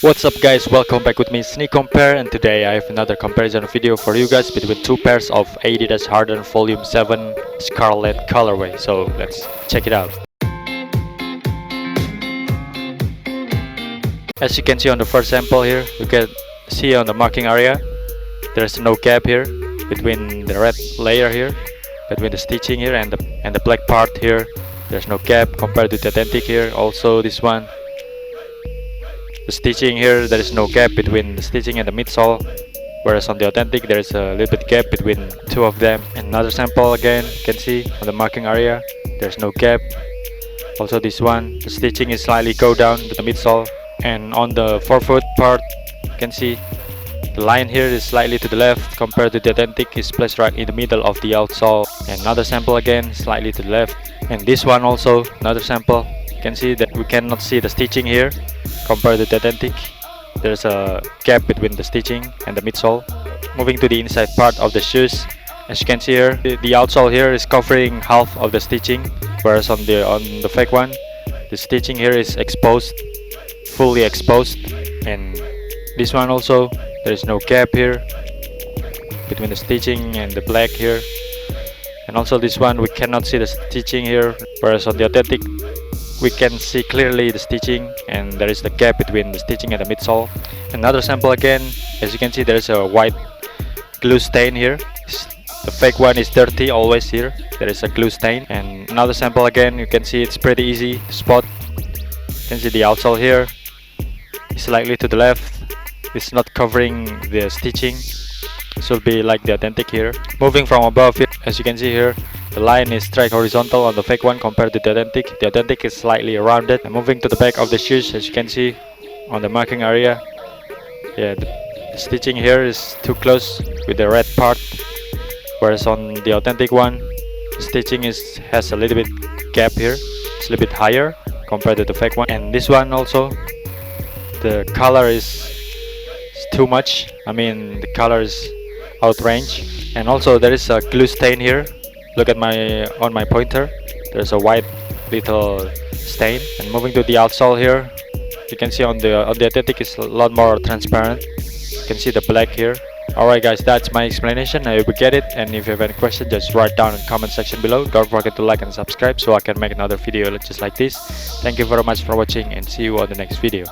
What's up guys, welcome back with me Sneak Compare, and today I have another comparison video for you guys between two pairs of Adidas Harden Volume 7 Scarlet colorway. So let's check it out. As you can see on the first sample here, you can see on the marking area there's no gap here between the red layer here, between the stitching here and the black part here. There's no gap compared to the authentic here. Also this one, the stitching here, there is no gap between the stitching and the midsole, whereas on the authentic there is a little bit gap between two of them. And another sample again, you can see on the marking area there's no gap. Also this one, the stitching is slightly go down to the midsole, and on the forefoot part you can see the line here is slightly to the left compared to the authentic is placed right in the middle of the outsole. And another sample again, slightly to the left. And this one also, another sample, you can see that we cannot see the stitching here compared to the authentic. There's a gap between the stitching and the midsole. Moving to the inside part of the shoes, as you can see here, the outsole here is covering half of the stitching, whereas on the fake one, the stitching here is exposed, fully exposed. And this one also, there is no gap here between the stitching and the black here. And also this one, we cannot see the stitching here, whereas on the authentic we can see clearly the stitching and there is the gap between the stitching and the midsole. Another sample again, as you can see there is a white glue stain here. The fake one is dirty always here, there is a glue stain. And another sample again, you can see it's pretty easy to spot. You can see the outsole here is slightly to the left, it's not covering the stitching. It should be like the authentic here. Moving from above it, as you can see here, the line is straight horizontal on the fake one compared to the authentic. The authentic is slightly rounded. And moving to the back of the shoes, as you can see on the marking area, yeah, the stitching here is too close with the red part, whereas on the authentic one, the stitching has a little bit gap here. It's a little bit higher compared to the fake one. And this one also, the color is too much. I mean, the color is out range. And also there is a glue stain here. Look at on my pointer, there's a white little stain. And moving to the outsole here, you can see on the authentic is a lot more transparent. You can see the black here. Alright guys, that's my explanation. I hope you get it, and if you have any question, just write down in the comment section below. Don't forget to like and subscribe so I can make another video just like this. Thank you very much for watching, and see you on the next video.